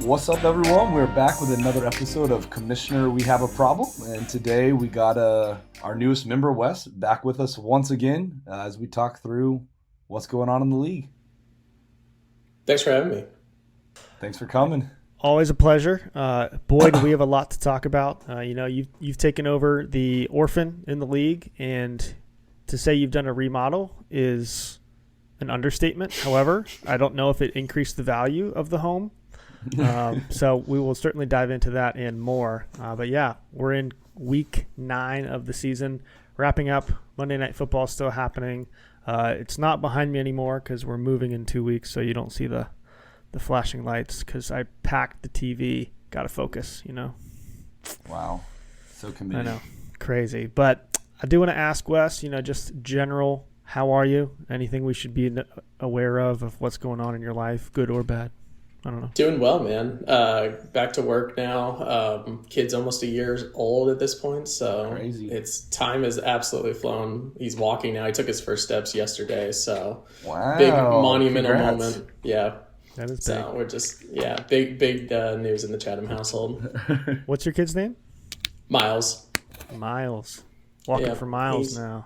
What's up, everyone? We're back with another episode of Commissioner We Have a Problem, and today we got our newest member, Wes, back with us once again as we talk through what's going on in the league. Thanks for having me. Thanks for coming. Always a pleasure. Boy, do we have a lot to talk about. You've taken over the orphan in the league, and to say you've done a remodel is an understatement. However, I don't know if it increased the value of the home. So we will certainly dive into that and more. But yeah, we're in week 9 of the season, wrapping up. Monday Night Football is still happening. It's not behind me anymore because we're moving in 2 weeks, so you don't see the flashing lights because I packed the TV. Got to focus, Wow. So committed. I know. Crazy. But I do want to ask Wes, just general, how are you? Anything we should be aware of what's going on in your life, good or bad? I don't know. Doing well, man. Back to work now. Kid's almost a year old at this point, so crazy. Time has absolutely flown. He's walking now. He took his first steps yesterday, so wow. Big monumental Congrats. moment. Yeah. That is big. So we're just big news in the Chatham household. What's your kid's name? Miles. Walking for miles now.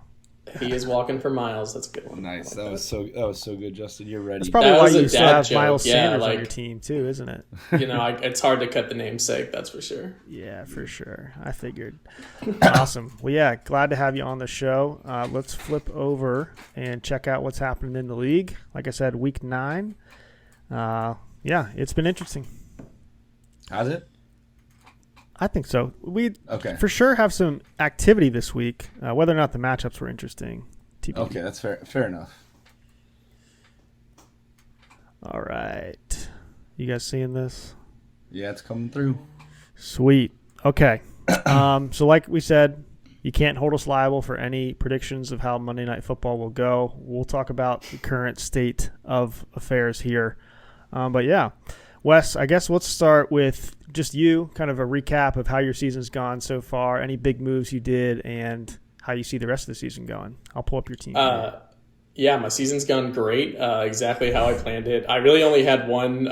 He is walking for miles. That's good. Nice. That was so good, Justin. You're ready. That's probably That why was a you still dad have joke. Miles Yeah, Sanders on like- your team too, isn't it? It's hard to cut the namesake, that's for sure. Yeah, for sure. I figured. Awesome. Well, yeah, glad to have you on the show. Let's flip over and check out what's happening in the league. Like I said, week 9. Yeah, it's been interesting. Has it? I think so. We Okay. for sure have some activity this week. Whether or not the matchups were interesting, TBD. Okay, that's fair enough. All right. You guys seeing this? Yeah, it's coming through. Sweet. Okay. So like we said, you can't hold us liable for any predictions of how Monday Night Football will go. We'll talk about the current state of affairs here. But yeah, Wes, I guess let's start with just you, kind of a recap of how your season's gone so far, any big moves you did, and how you see the rest of the season going. I'll pull up your team. Yeah, my season's gone great, exactly how I planned it. I really only had one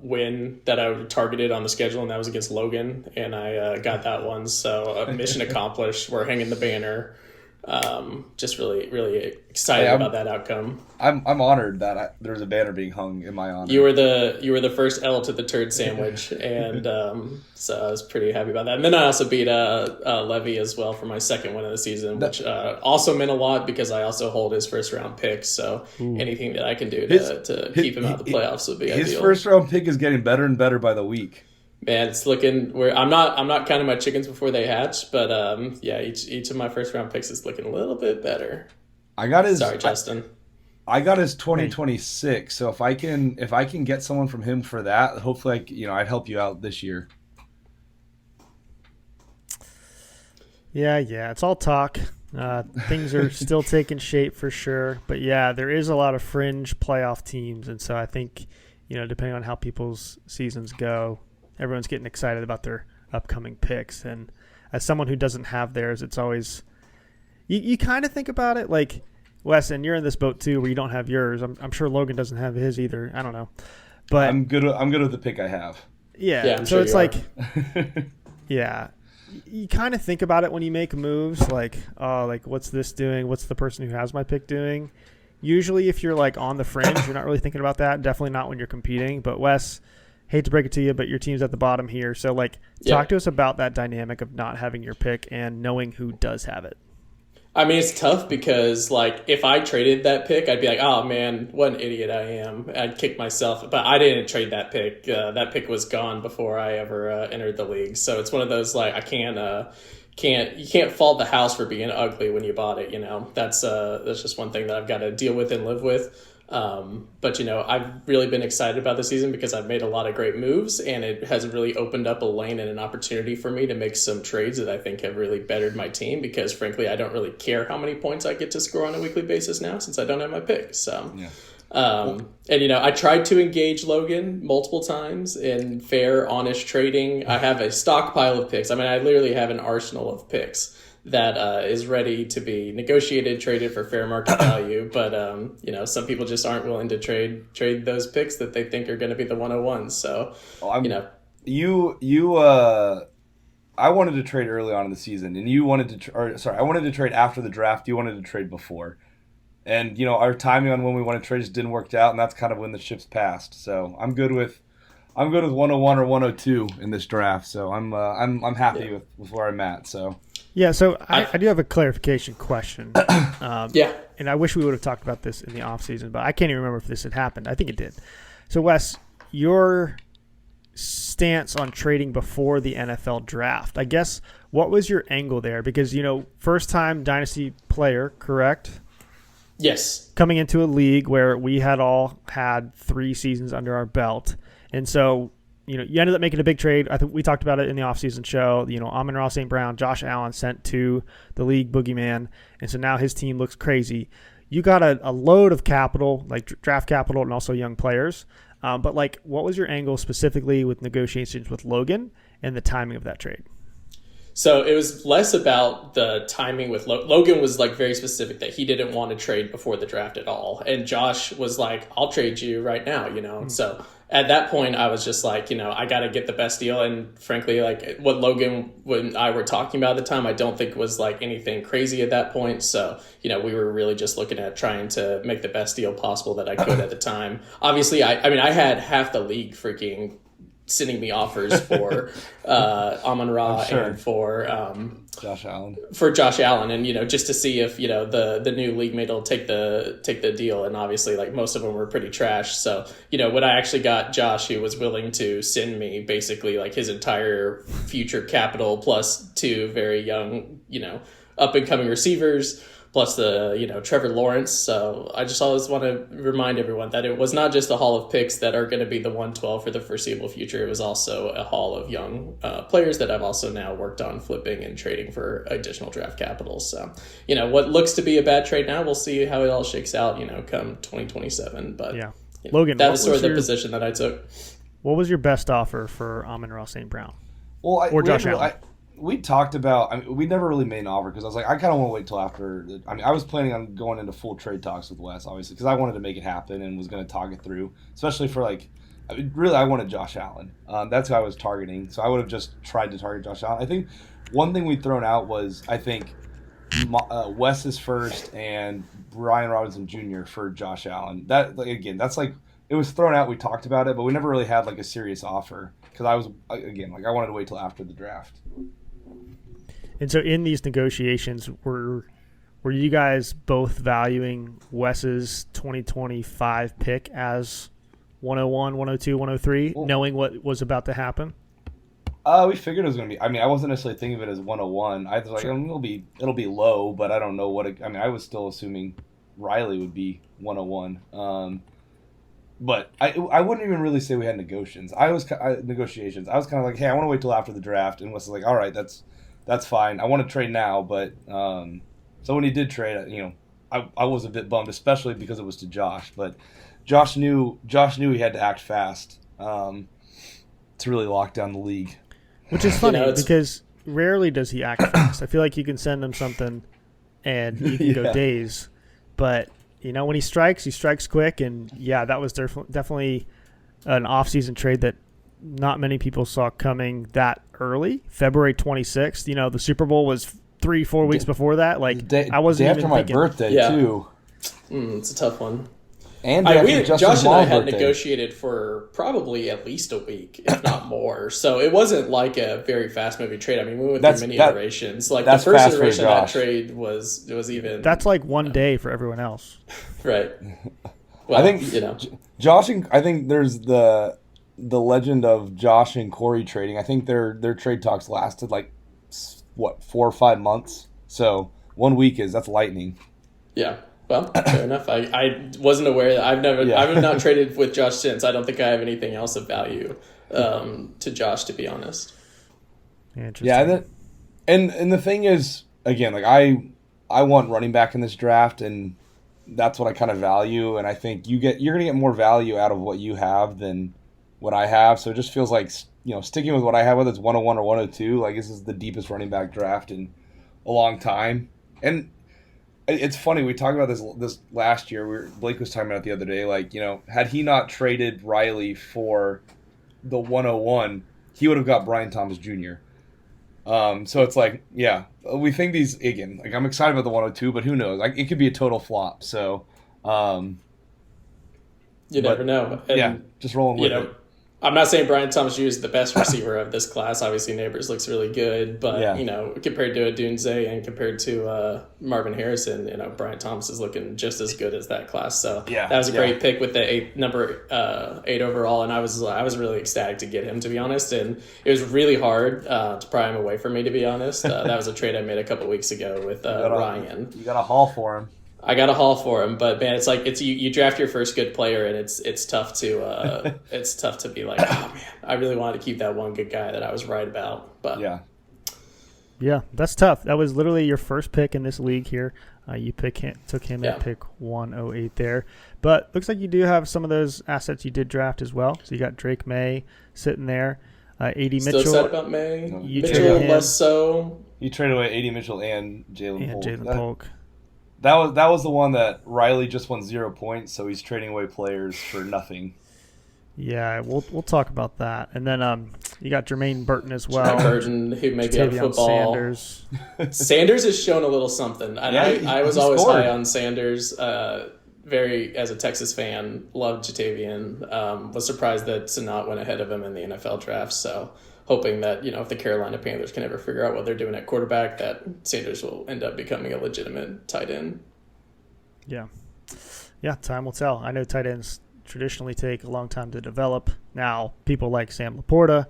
win that I targeted on the schedule, and that was against Logan, and I got that one. So mission accomplished. We're hanging the banner. Just really, really excited about that outcome. I'm honored that there was a banner being hung in my honor. You were the first L to the turd sandwich, and so I was pretty happy about that. And then I also beat Levy as well for my second win of the season, which also meant a lot because I also hold his first round pick. So anything that I can do to keep him out of the playoffs would be ideal. His first round pick is getting better and better by the week. Man, it's looking where I'm not counting my chickens before they hatch, but each of my first round picks is looking a little bit better. Sorry, Justin. I got his 2026, so if I can get someone from him for that, hopefully I'd help you out this year. Yeah, it's all talk. Things are still taking shape for sure, but yeah, there is a lot of fringe playoff teams, and so I think depending on how people's seasons go, everyone's getting excited about their upcoming picks. And as someone who doesn't have theirs, it's always you kind of think about it like, Wes, and you're in this boat too where you don't have yours. I'm sure Logan doesn't have his either. I don't know. But I'm good with the pick I have. Yeah. I'm so sure it's you like are. yeah. You kind of think about it when you make moves like, oh, like what's this doing? What's the person who has my pick doing? Usually if you're like on the fringe, you're not really thinking about that. Definitely not when you're competing. But Wes, hate to break it to you, but your team's at the bottom here. So, talk to us about that dynamic of not having your pick and knowing who does have it. I mean, it's tough because, if I traded that pick, I'd be like, oh, man, what an idiot I am. I'd kick myself. But I didn't trade that pick. That pick was gone before I ever entered the league. So it's one of those, I you can't fault the house for being ugly when you bought it, That's just one thing that I've got to deal with and live with. But I've really been excited about the season because I've made a lot of great moves, and it has really opened up a lane and an opportunity for me to make some trades that I think have really bettered my team, because frankly, I don't really care how many points I get to score on a weekly basis now since I don't have my pick. So, I tried to engage Logan multiple times in fair, honest trading. I have a stockpile of picks. I mean, I literally have an arsenal of picks that is ready to be negotiated, traded for fair market value. But some people just aren't willing to trade those picks that they think are going to be the 101s. So I wanted to trade early on in the season, and you wanted to. I wanted to trade after the draft. You wanted to trade before, and our timing on when we wanted to trade just didn't work out, and that's kind of when the ships passed. So I'm good with 101 or 102 in this draft. So I'm happy with where I'm at. So yeah. So I do have a clarification question. And I wish we would have talked about this in the off season, but I can't even remember if this had happened. I think it did. So Wes, your stance on trading before the NFL draft, I guess, what was your angle there? Because, first time dynasty player, correct? Yes. Coming into a league where we had all had 3 seasons under our belt. And so, you ended up making a big trade. I think we talked about it in the offseason show. Amon-Ra St. Brown, Josh Allen sent to the league boogeyman. And so now his team looks crazy. You got a load of capital, like draft capital and also young players. But what was your angle specifically with negotiations with Logan and the timing of that trade? So it was less about the timing with Logan was very specific that he didn't want to trade before the draft at all. And Josh was like, I'll trade you right now, Mm-hmm. So at that point I was just like, I got to get the best deal. And frankly, what Logan and I were talking about at the time, I don't think was anything crazy at that point. So, we were really just looking at trying to make the best deal possible that I could at the time. Obviously, I had half the league freaking sending me offers for Amon-Ra and for Josh Allen. For Josh Allen, and just to see if the new league mate will take the deal, and obviously most of them were pretty trash. So when I actually got Josh, who was willing to send me basically his entire future capital plus 2 very young up and coming receivers, plus the Trevor Lawrence. So I just always want to remind everyone that it was not just a haul of picks that are going to be the 112 for the foreseeable future. It was also a haul of young players that I've also now worked on flipping and trading for additional draft capital. So what looks to be a bad trade now, we'll see how it all shakes out come 2027. But yeah, Logan, that was sort of the position that I took. What was your best offer for Amon-Ra St. Brown? Or Josh Allen? We talked about, we never really made an offer because I was like, I kind of want to wait till after. I was planning on going into full trade talks with Wes, obviously, because I wanted to make it happen and was going to talk it through, especially for really, I wanted Josh Allen. That's who I was targeting. So I would have just tried to target Josh Allen. I think one thing we'd thrown out was, Wes's first and Brian Robinson Jr. for Josh Allen. That, again, that's it was thrown out. We talked about it, but we never really had a serious offer because I was, again, I wanted to wait till after the draft. And so in these negotiations, were you guys both valuing Wes's 2025 pick as 101, 102, 103, knowing what was about to happen? We figured it was going to be. I wasn't necessarily thinking of it as 101. I was like, sure. It'll be low, but I don't know what. I was still assuming Riley would be 101. But I wouldn't even really say we had negotiations. Negotiations. I was kind of like, hey, I want to wait till after the draft, and Wes was like, all right, that's fine. I want to trade now, but so when he did trade, I was a bit bummed, especially because it was to Josh. But Josh knew he had to act fast to really lock down the league. Which is funny because rarely does he act fast. I feel like you can send him something and you can go days, but when he strikes quick. And that was definitely an off-season trade that not many people saw coming that early. February 26th. The Super Bowl was 3-4 weeks before that. I wasn't after even my thinking. birthday too. It's a tough one. And Josh and I had negotiated for probably at least a week, if not more. So it wasn't a very fast-moving trade. We went through many iterations. The first iteration of that trade was even. That's 1 day for everyone else. Right. Well, I think Josh and I think there's the legend of Josh and Corey trading. I think their trade talks lasted 4 or 5 months. So 1 week that's lightning. Yeah. Well, fair enough. I wasn't aware that I've not traded with Josh since. I don't think I have anything else of value to Josh, to be honest. Interesting. Yeah, and the thing is, again, I want running back in this draft, and that's what I kind of value. And I think you're going to get more value out of what you have than what I have. So it just feels like sticking with what I have, whether it's 101 or 102. This is the deepest running back draft in a long time. And it's funny, we talked about this last year. Blake was talking about it the other day. Like, had he not traded Riley for the 101, he would have got Brian Thomas Jr. So it's like, yeah, we think these again. Like, I'm excited about the 102, but who knows? Like, it could be a total flop. So, you never know. And, yeah, just rolling with it. I'm not saying Brian Thomas Jr. is the best receiver of this class. Obviously, Neighbors looks really good, but compared to Odunze and compared to Marvin Harrison, Brian Thomas is looking just as good as that class. So that was a great pick with the number 8 overall, and I was really ecstatic to get him, to be honest. And it was really hard to pry him away from me, to be honest. That was a trade I made a couple weeks ago with Ryan. You got a haul for him. I got a haul for him, but man, it's like you draft your first good player, and it's tough to be like, oh man, I really wanted to keep that one good guy that I was right about. But yeah, that's tough. That was literally your first pick in this league here. You took him at pick 108 there, but looks like you do have some of those assets you did draft as well. So you got Drake May sitting there, AD Mitchell. Still sad about May. Mitchell less so. You traded away AD Mitchell and Jalen Polk. Polk. That was the one that Riley just won 0 points, so he's trading away players for nothing. Yeah, we'll talk about that. And then you got Jermaine Burton as well. Burton, who may be on football. Sanders has shown a little something. And I was always high on Sanders. As a Texas fan, loved Jatavian. Was surprised that Sanat went ahead of him in the NFL draft. So hoping that, if the Carolina Panthers can ever figure out what they're doing at quarterback, that Sanders will end up becoming a legitimate tight end. Yeah. Yeah, time will tell. I know tight ends traditionally take a long time to develop. Now, people like Sam Laporta,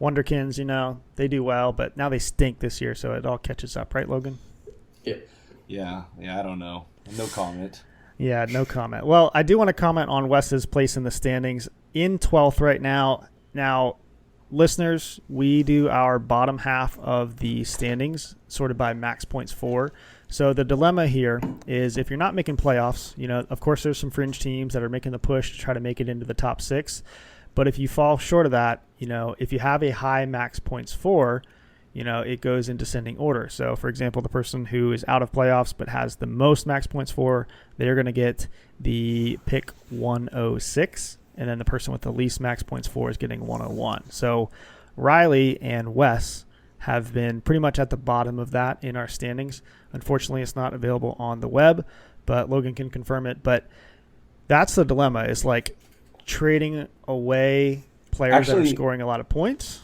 Wonderkins, they do well, but now they stink this year, so it all catches up, right, Logan? Yeah, I don't know. No comment. Yeah, no comment. Well, I do want to comment on Wes's place in the standings in 12th right now. Now, listeners, we do our bottom half of the standings sorted by max points for. So the dilemma here is if you're not making playoffs, of course there's some fringe teams that are making the push to try to make it into the top 6. But if you fall short of that, if you have a high max points for, it goes in descending order. So for example, the person who is out of playoffs but has the most max points for, they're going to get the pick 106. And then the person with the least max points for is getting 101. So Riley and Wes have been pretty much at the bottom of that in our standings. Unfortunately, it's not available on the web, but Logan can confirm it. But that's the dilemma, is like trading away players that are scoring a lot of points.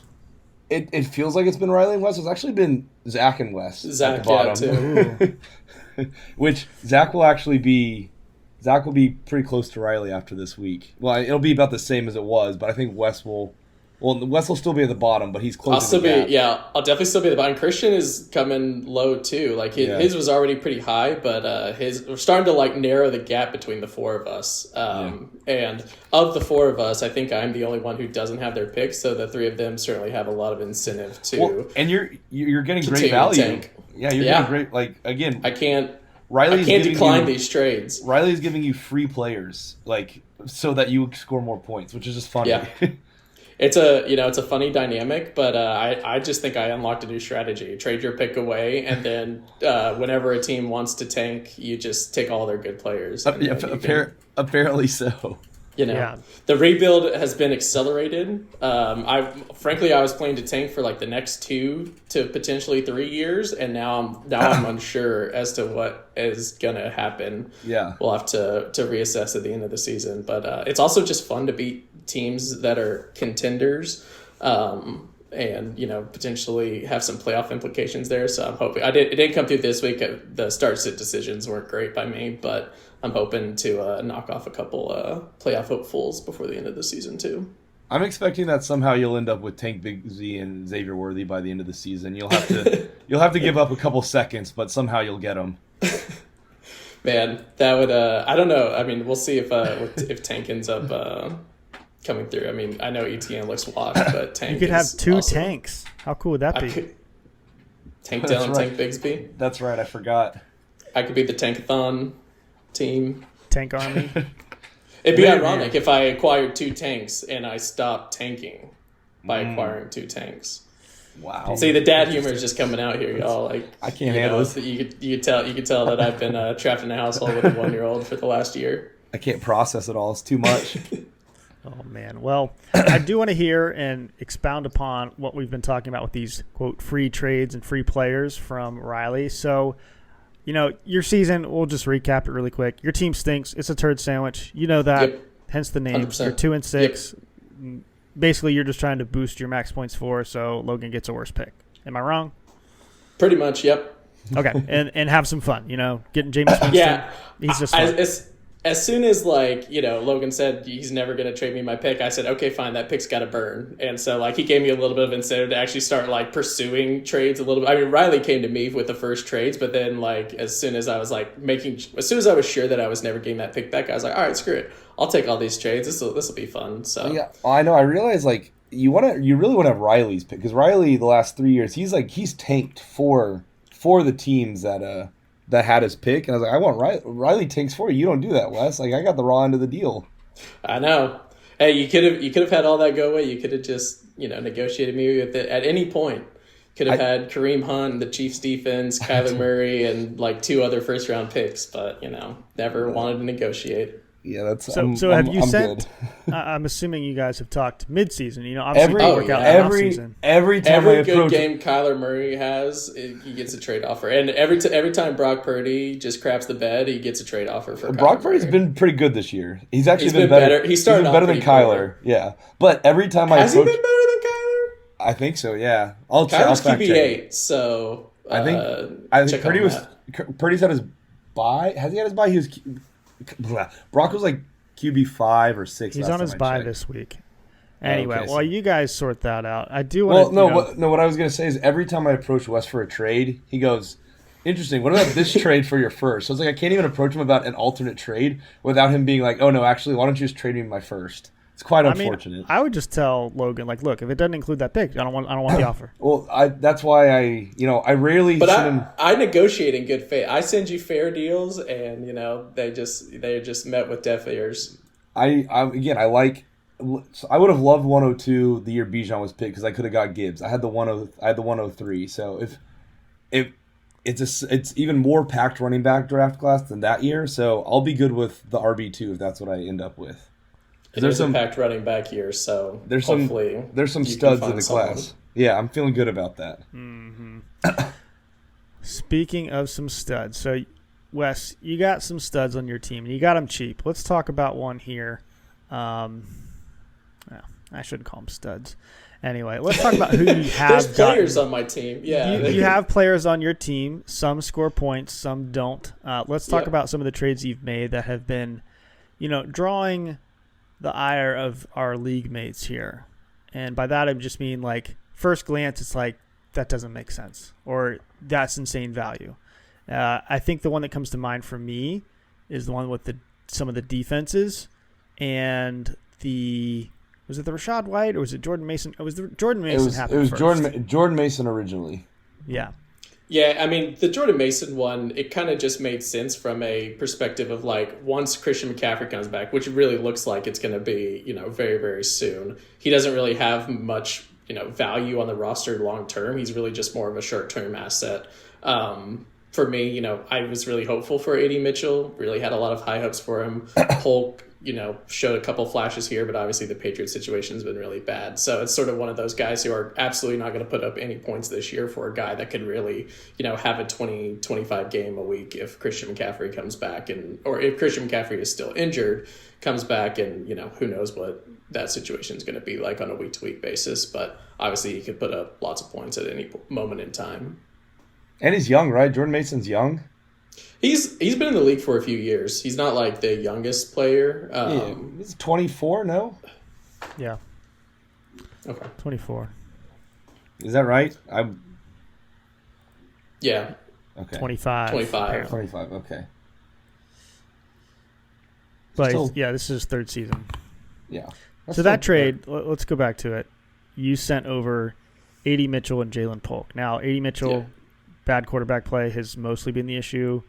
It feels like it's been Riley and Wes. It's actually been Zach and Wes at the bottom. Too. Which Zach will be pretty close to Riley after this week. Well, it'll be about the same as it was, but I think Wes will still be at the bottom, but he's closing the gap. I'll definitely still be at the bottom. Christian is coming low too. Like his was already pretty high, but we're starting to narrow the gap between the four of us. And of the four of us, I think I'm the only one who doesn't have their picks, so the three of them certainly have a lot of incentive to. Well, and you're getting great value. Yeah, you're getting great. Again, I can't decline these trades. Riley's giving you free players, so that you score more points, which is just funny. Yeah. It's a funny dynamic, but I just think I unlocked a new strategy. Trade your pick away, and then whenever a team wants to tank, you just take all their good players. Apparently so. The rebuild has been accelerated. I was planning to tank for the next 2 to potentially 3 years, and now I'm unsure as to what is gonna happen. Yeah, we'll have to reassess at the end of the season. But it's also just fun to beat teams that are contenders, and potentially have some playoff implications there. So I'm hoping it didn't come through this week. The start-sit decisions weren't great by me, but I'm hoping to knock off a couple playoff hopefuls before the end of the season too. I'm expecting that somehow you'll end up with Tank Bigsby and Xavier Worthy by the end of the season. You'll have to give up a couple seconds, but somehow you'll get them. Man, that would I don't know. I mean, we'll see if Tank ends up coming through. I mean, I know ETN looks washed, but Tank. You could have 2 tanks. How cool would that be? Tank Dell and Tank Bigsby. That's right. I forgot. I could be the Tankathon team. Tank Army. It'd be ironic if I acquired 2 tanks and I stopped tanking by acquiring 2 tanks. Wow. See, the dad humor is just coming out here, y'all. Like, I can't handle this. You could tell that I've been trapped in a household with a 1-year-old for the last year. I can't process it all. It's too much. Oh, man. Well, I do want to hear and expound upon what we've been talking about with these, quote, free trades and free players from Riley. So, your season, we'll just recap it really quick. Your team stinks. It's a turd sandwich. You know that. Yep. Hence the name. 100%. You're 2-6. Yep. Basically, you're just trying to boost your max points so Logan gets a worse pick. Am I wrong? Pretty much, yep. Okay, and have some fun, getting James Winston. Yeah. He's just fun. As soon as, Logan said he's never going to trade me my pick, I said, okay, fine, that pick's got to burn. And so, he gave me a little bit of incentive to actually start, pursuing trades a little bit. I mean, Riley came to me with the first trades, but then, as soon as I was, as soon as I was sure that I was never getting that pick back, I was like, all right, screw it. I'll take all these trades. This will be fun. So yeah, I know. I realize, you really want to have Riley's pick, because Riley, the last 3 years, he's tanked for the teams that had his pick, and I was like, I want Riley tanks for you. You don't do that, Wes. I got the raw end of the deal. I know. Hey, you could have had all that go away. You could have just negotiated me with it at any point. Could have had Kareem Hunt, the Chiefs defense, Kyler Murray, and 2 other first round picks, but never wanted to negotiate. Yeah, that's so. Have you sent? I'm assuming you guys have talked mid-season. Obviously work out in off-season. Every time every I good game Kyler Murray has, he gets a trade offer, and every time Brock Purdy just craps the bed, he gets a trade offer for. Brock Purdy's been pretty good this year. He's actually been better. He's started better than Kyler. Yeah, but every time I has he been better than Kyler? I think so. Yeah, Kyler's QB8, so I think Purdy's had his bye. Has he had his bye? He was. Brock was QB5 or 6. He's on his bye this week. Anyway, okay, while you guys sort that out, I do want to. What I was going to say is every time I approach Wes for a trade, he goes, "Interesting. What about this trade for your first?" So it's I can't even approach him about an alternate trade without him being like, "Oh no, actually, why don't you just trade me my first?" It's quite unfortunate. I would just tell Logan, look, if it doesn't include that pick, I don't want the offer. Well, that's why I rarely. But I negotiate in good faith. I send you fair deals, and they just met with deaf ears. I would have loved 102 the year Bijan was picked because I could have got Gibbs. I had the 103. So if it's even more packed running back draft class than that year, so I'll be good with the RB2 if that's what I end up with. There's a packed running back here, so there's some studs in the class. Yeah, I'm feeling good about that. Mm-hmm. Speaking of some studs, so Wes, you got some studs on your team, and you got them cheap. Let's talk about one here. I shouldn't call them studs. Anyway, let's talk about who you have. There's players on my team. Yeah, you have players on your team. Some score points, some don't. Let's talk about some of the trades you've made that have been, drawing the ire of our league mates here. And by that I just mean first glance it's that doesn't make sense or that's insane value. I think the one that comes to mind for me is the one with some of the defenses and was it the Rashad White or was it Jordan Mason? It was Jordan Mason happened first. It was Jordan Mason originally. Yeah. Yeah, I mean, the Jordan Mason one, it kind of just made sense from a perspective of once Christian McCaffrey comes back, which really looks like it's going to be, very, very soon. He doesn't really have much, value on the roster long term. He's really just more of a short term asset. For me, I was really hopeful for A.D. Mitchell, really had a lot of high hopes for him. Polk, showed a couple flashes here, but obviously the Patriots situation has been really bad. So it's sort of one of those guys who are absolutely not going to put up any points this year for a guy that could really, have a 20, 25 game a week if Christian McCaffrey comes back or if Christian McCaffrey is still injured, comes back and, who knows what that situation is going to be like on a week to week basis. But obviously he could put up lots of points at any moment in time. And he's young, right? Jordan Mason's young. He's been in the league for a few years. He's not the youngest player. He's 24, no? Yeah. Okay. 24. Is that right? Yeah. Okay. 25. 25, okay. But this is his third season. Yeah. So that trade, let's go back to it. You sent over A.D. Mitchell and Jalen Polk. Now, A.D. Mitchell, bad quarterback play has mostly been the issue.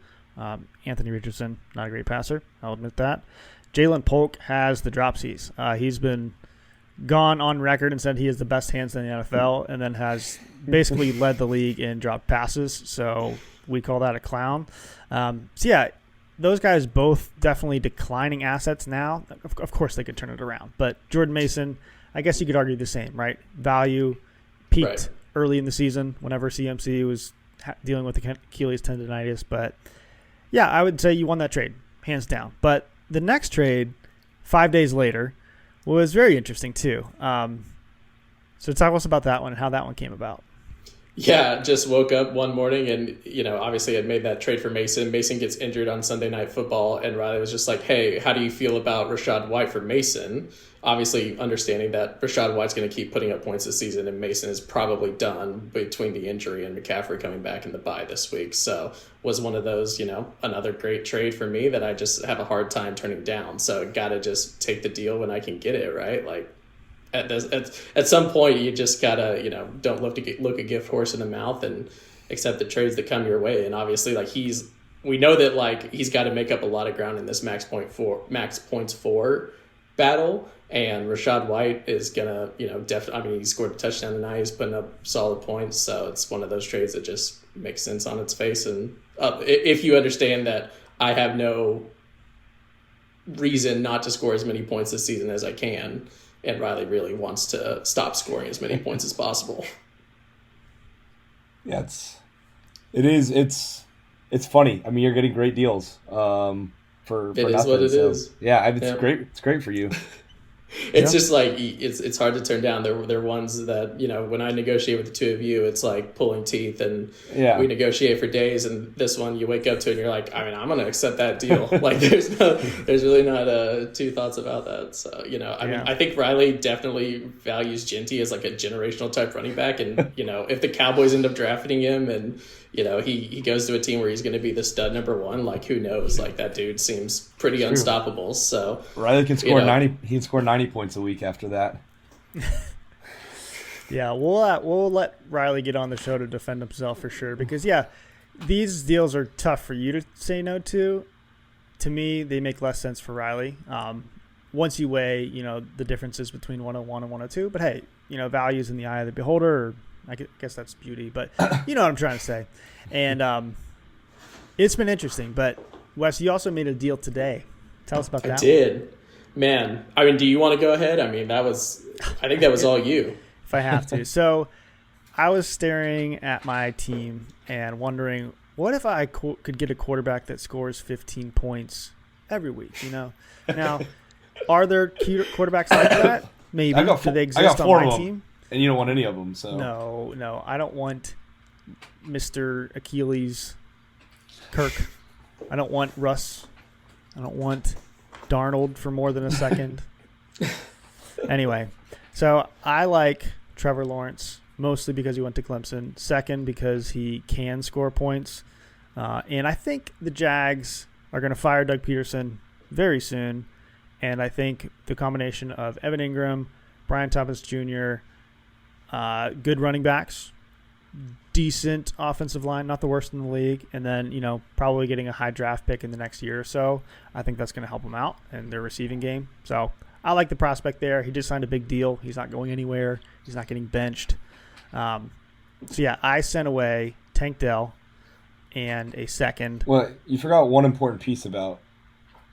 Anthony Richardson, not a great passer. I'll admit that. Jalen Polk has the dropsies. He's been gone on record and said he has the best hands in the NFL, and then has basically led the league in drop passes. So we call that a clown. Those guys both definitely declining assets now. Of course, they could turn it around. But Jordan Mason, I guess you could argue the same, right? Value peaked early in the season whenever CMC was dealing with the Achilles tendonitis. But, yeah, I would say you won that trade, hands down. But the next trade, 5 days later, was very interesting too. So talk to us about that one and how that one came about. Yeah, just woke up one morning and, obviously I'd made that trade for Mason. Mason gets injured on Sunday Night Football, and Riley was just like, hey, how do you feel about Rachaad White for Mason? Obviously understanding that Rachaad White's going to keep putting up points this season, and Mason is probably done between the injury and McCaffrey coming back in the bye this week. So was one of those, another great trade for me that I just have a hard time turning down. So got to just take the deal when I can get it, right? Like, at some point you just gotta don't look a gift horse in the mouth and accept the trades that come your way. And obviously we know that he's got to make up a lot of ground in this max points for battle, and Rachaad White is gonna he scored a touchdown tonight, he's putting up solid points, so it's one of those trades that just makes sense on its face. And if you understand that I have no reason not to score as many points this season as I can, and Riley really wants to stop scoring as many points as possible. Yeah, it's funny. I mean, you're getting great deals for it is nothing, what it so. is. Yeah, it's great. It's great for you. It's just like it's hard to turn down. They're ones that when I negotiate with the two of you, it's like pulling teeth, and we negotiate for days. And this one, you wake up to it and you're like, I'm going to accept that deal. Like there's really not two thoughts about that. So mean, I think Riley definitely values Genty as like a generational type running back, and if the Cowboys end up drafting him and he goes to a team where he's going to be the stud number one, like who knows? Like that dude seems pretty unstoppable. So Riley can score 90. He can score 90 points a week after that. Yeah, we'll let Riley get on the show to defend himself for sure, because these deals are tough for you to say no to. To me, they make less sense for Riley. Once you weigh, the differences between 101 and 102, but hey, values in the eye of the beholder. Or I guess that's beauty, but you know what I'm trying to say. And it's been interesting. But, Wes, you also made a deal today. Tell us about that. I did. Man, I mean, do you want to go ahead? I mean, I think that was all you. If I have to. So I was staring at my team and wondering, what if I could get a quarterback that scores 15 points every week, Now, are there quarterbacks like that? Maybe. Do they exist on my team? And you don't want any of them, so. No. I don't want Mr. Achilles Kirk. I don't want Russ. I don't want Darnold for more than a second. Anyway, so I like Trevor Lawrence, mostly because he went to Clemson. Second, because he can score points. And I think the Jags are going to fire Doug Peterson very soon. And I think the combination of Evan Ingram, Brian Thomas Jr., good running backs, decent offensive line, not the worst in the league, and then, probably getting a high draft pick in the next year or so. I think that's going to help them out in their receiving game. So I like the prospect there. He just signed a big deal. He's not going anywhere. He's not getting benched. I sent away Tank Dell and a second. Well, you forgot one important piece about,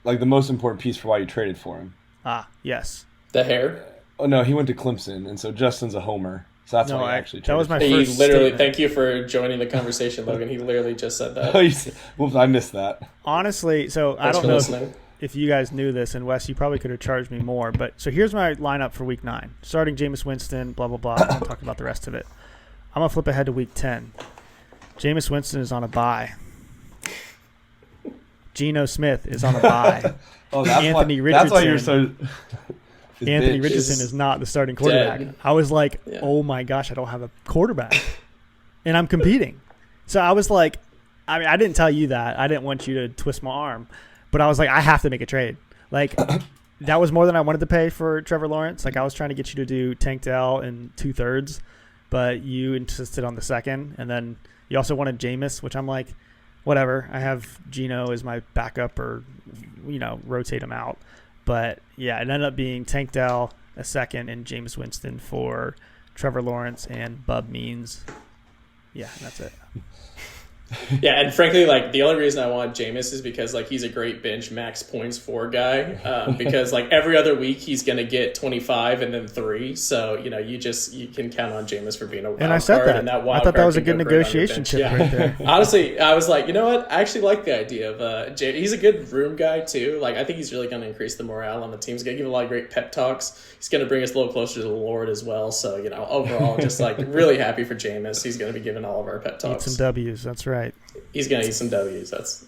the most important piece for why you traded for him. Yes. The hair? Oh, no, he went to Clemson, and so Justin's a homer. So that's why I actually traded. That was my first first statement. Thank you for joining the conversation, Logan. He literally just said that. Well, I missed that. Honestly, so I don't know if you guys knew this, and Wes, you probably could have charged me more. But so here's my lineup for Week 9. Starting Jameis Winston, blah, blah, blah. I won't talk about the rest of it. I'm going to flip ahead to Week 10. Jameis Winston is on a bye. Geno Smith is on a bye. Anthony Richardson. That's why you're so... Anthony Richardson is not the starting quarterback. Dead. I was like, oh my gosh, I don't have a quarterback. And I'm competing. So I was like, I didn't tell you that. I didn't want you to twist my arm. But I was like, I have to make a trade. That was more than I wanted to pay for Trevor Lawrence. I was trying to get you to do Tank Dell in 2/3, but you insisted on the second. And then you also wanted Jameis, which I'm like, whatever. I have Geno as my backup, or, rotate him out. But, yeah, it ended up being Tank Dell, a second in Jameis Winston for Trevor Lawrence and Bub Means. Yeah, that's it. Yeah, and frankly, like the only reason I want Jameis is because like he's a great bench max points for guy. Because like every other week he's gonna get 25 and then 3. So you can count on Jameis for being a wild And I said card, that. and that I wild thought that card was a can good go great on your negotiation bench. chip Yeah. right there. Honestly, I was like, you know what? I actually like the idea of he's a good room guy too. Like I think he's really gonna increase the morale on the team. He's gonna give a lot of great pep talks. He's gonna bring us a little closer to the Lord as well. So overall, just like really happy for Jameis. He's gonna be giving all of our pep Eat talks. some W's. That's right. He's gonna eat some W's.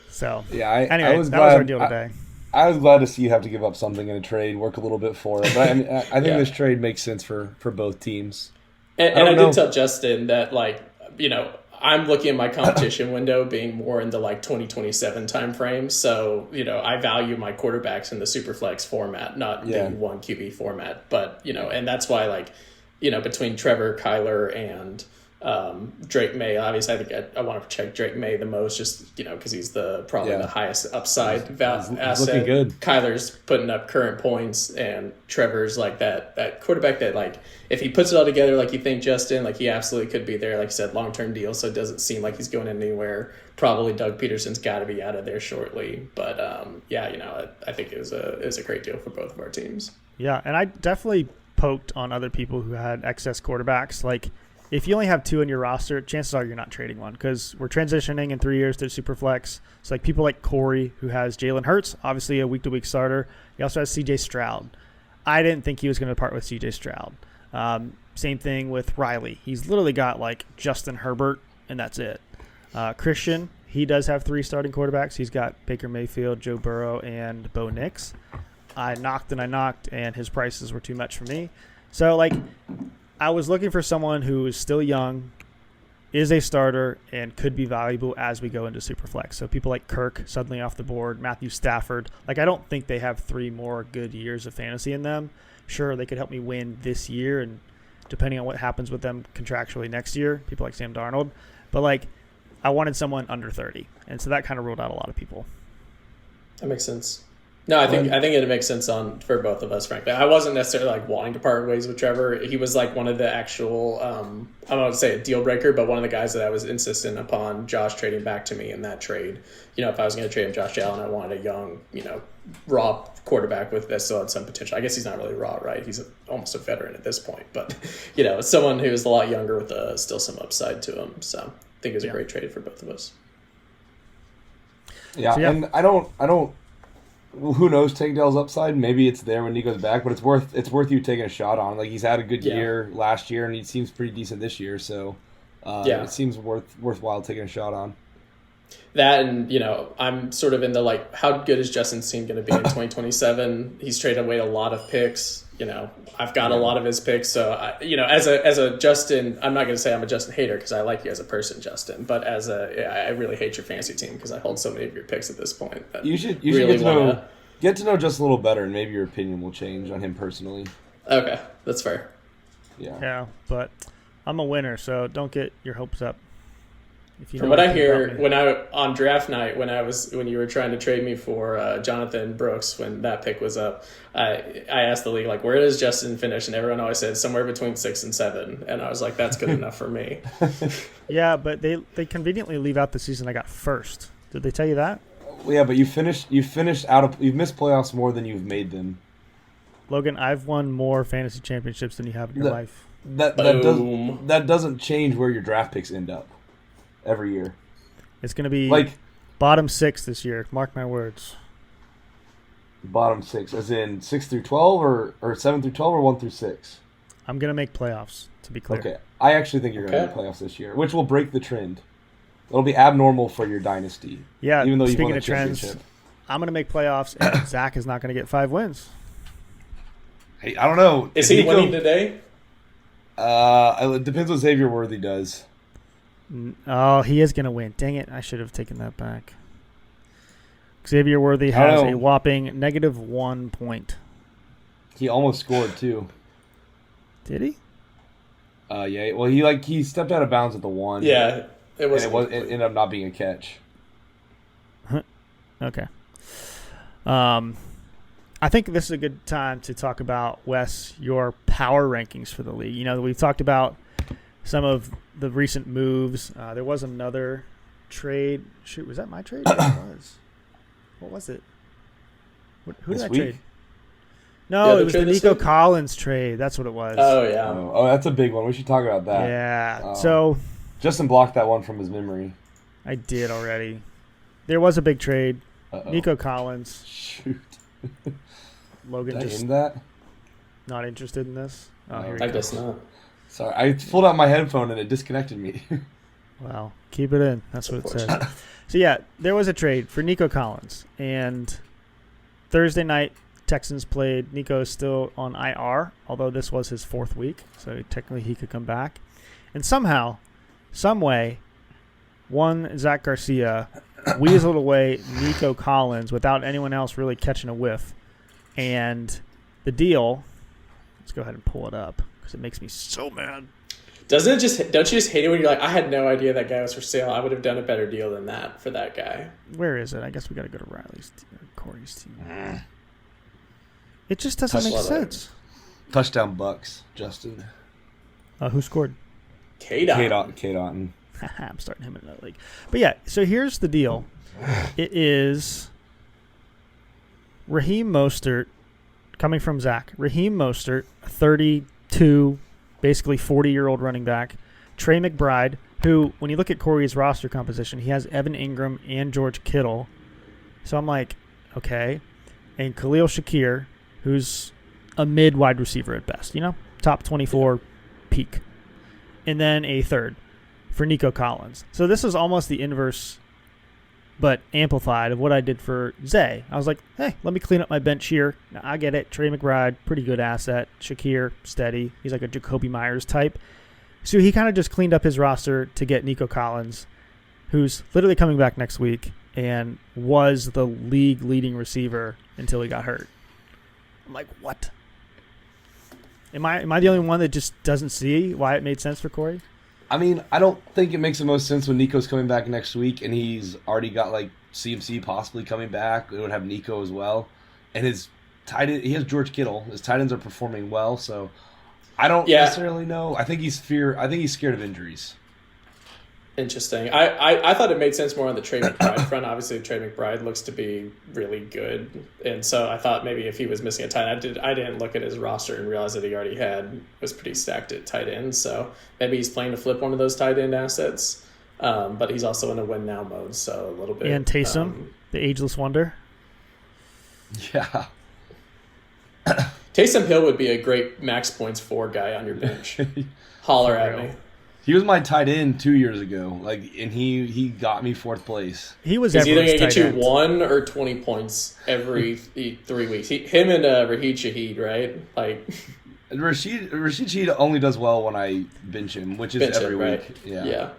So Yeah, anyway, I was that glad, was our deal today. I was glad to see you have to give up something in a trade, work a little bit for it. But I think Yeah. this trade makes sense for both teams. And I I don't did tell Justin that I'm looking at my competition window being more in the 2027 time frame. So, I value my quarterbacks in the Superflex format, not the one QB format. But, and that's why between Trevor, Kyler, and Drake May, obviously I think I want to check Drake May the most just, because he's probably the highest upside asset. Looking good. Kyler's putting up current points, and Trevor's like that quarterback that if he puts it all together like you think, Justin, he absolutely could be there, like you said, long-term deal, so it doesn't seem like he's going anywhere. Probably Doug Peterson's got to be out of there shortly, but I think it was a great deal for both of our teams. Yeah, and I definitely poked on other people who had excess quarterbacks. If you only have 2 on your roster, chances are you're not trading one because we're transitioning in 3 years to Superflex. So people like Corey, who has Jalen Hurts, obviously a week-to-week starter. He also has C.J. Stroud. I didn't think he was going to part with C.J. Stroud. Same thing with Riley. He's literally got Justin Herbert, and that's it. Christian, he does have 3 starting quarterbacks. He's got Baker Mayfield, Joe Burrow, and Bo Nix. I knocked, and his prices were too much for me. So, I was looking for someone who is still young, is a starter, and could be valuable as we go into Superflex. So people like Kirk suddenly off the board, Matthew Stafford. I don't think they have 3 more good years of fantasy in them. Sure, they could help me win this year, and depending on what happens with them contractually next year, people like Sam Darnold. But, I wanted someone under 30, and so that kind of ruled out a lot of people. That makes sense. No, I think it makes sense for both of us, frankly. I wasn't necessarily wanting to part ways with Trevor. He was one of the actual, I don't want to say a deal breaker, but one of the guys that I was insistent upon Josh trading back to me in that trade. If I was going to trade him Josh Allen, I wanted a young, raw quarterback that still had some potential. I guess he's not really raw, right? He's almost a veteran at this point, but someone who's a lot younger with still some upside to him. So I think it was a great trade for both of us. Yeah, and I don't. Who knows Tankdale's upside? Maybe it's there when he goes back, but it's worth you taking a shot on. He's had a good year last year, and he seems pretty decent this year. So it seems worthwhile taking a shot on. That, and I'm sort of in the how good is Justin's team going to be in 2027? He's traded away a lot of picks. I've got a lot of his picks. So as a Justin, I'm not going to say I'm a Justin hater because I like you as a person, Justin. But I really hate your fantasy team because I hold so many of your picks at this point. You should really get to know just a little better, and maybe your opinion will change on him personally. Okay, that's fair. Yeah, but I'm a winner, so don't get your hopes up. From what I hear, on draft night, when you were trying to trade me for Jonathan Brooks, when that pick was up, I asked the league where does Justin finish, and everyone always said somewhere between 6 and 7, and I was like, that's good enough for me. Yeah, but they conveniently leave out the season I got first. Did they tell you that? Well, yeah, but you've missed playoffs more than you've made them. Logan, I've won more fantasy championships than you have in your life. That doesn't change where your draft picks end up every year. It's going to be bottom 6 this year. Mark my words. Bottom 6, as in 6 through 12 or 7 through 12 or 1 through 6? I'm going to make playoffs, to be clear. Okay. I actually think you're going to make playoffs this year, which will break the trend. It'll be abnormal for your dynasty. Yeah, even though you've speaking won a of trends, championship. I'm going to make playoffs, and Zach is not going to get 5 wins. Hey, I don't know. Is he winning today? It depends what Xavier Worthy does. Oh, he is going to win. Dang it. I should have taken that back. Xavier Worthy has a whopping -1 point. He almost scored, too. Did he? Yeah. Well, he stepped out of bounds at the 1. Yeah. It ended up not being a catch. Okay. I think this is a good time to talk about, Wes, your power rankings for the league. You know, we've talked about some of the recent moves. There was another trade. Shoot, was that my trade? It was. What was it? Who did I trade? No, it was the Nico Collins trade. That's what it was. Oh, yeah. Oh, that's a big one. We should talk about that. Yeah. So Justin blocked that one from his memory. I did already. There was a big trade. Uh-oh. Nico Collins. Shoot. Logan Did I just end that? not interested in this. Oh, here we I go. guess not. Sorry, I pulled out my headphone and it disconnected me. Well, keep it in. That's what it says. So, yeah, there was a trade for Nico Collins. And Thursday night, Texans played. Nico is still on IR, although this was his 4th week. So, technically, he could come back. And somehow, some way, one Zach Garcia weaseled away Nico Collins without anyone else really catching a whiff. And the deal, let's go ahead and pull it up because it makes me so mad. Don't you just hate it when you're like, I had no idea that guy was for sale. I would have done a better deal than that for that guy. Where is it? I guess we got to go to Riley's team, Corey's team. It just doesn't make sense. Touchdown Bucks, Justin. Who scored? K-Dot. I'm starting him in another league. But yeah, so here's the deal. It is Raheem Mostert coming from Zach. Raheem Mostert, a 32, basically 40-year-old running back. Trey McBride, who, when you look at Corey's roster composition, he has Evan Ingram and George Kittle. So I'm like, okay. And Khalil Shakir, who's a mid-wide receiver at best, top 24 peak. And then a third for Nico Collins. So this is almost the inverse, but amplified, of what I did for Zay. I was like, hey, let me clean up my bench here. Now, I get it. Trey McBride, pretty good asset. Shakir, steady. He's like a Jacoby Myers type. So he kind of just cleaned up his roster to get Nico Collins, who's literally coming back next week and was the league leading receiver until he got hurt. I'm like, what? Am I the only one that just doesn't see why it made sense for Corey? I mean, I don't think it makes the most sense when Nico's coming back next week and he's already got like CMC possibly coming back. It would have Nico as well. And his tight end, he has George Kittle. His tight ends are performing well, so I don't necessarily know. I think he's scared of injuries. Interesting. I thought it made sense more on the Trey McBride front. Obviously, Trey McBride looks to be really good, and so I thought maybe if he was missing a tight end, I didn't look at his roster and realize that he already was pretty stacked at tight end. So maybe he's playing to flip one of those tight end assets, but he's also in a win now mode, so a little bit. And Taysom, the ageless wonder. Yeah. Taysom Hill would be a great max points 4 guy on your bench. Holler at me. He was my tight end 2 years ago, and he got me 4th place. He's either going to get you 1 or 20 points every 3 weeks. Him and Raheed Shaheed, right? Like Rashid Shaheed only does well when I bench him, which is every week. Right? Yeah.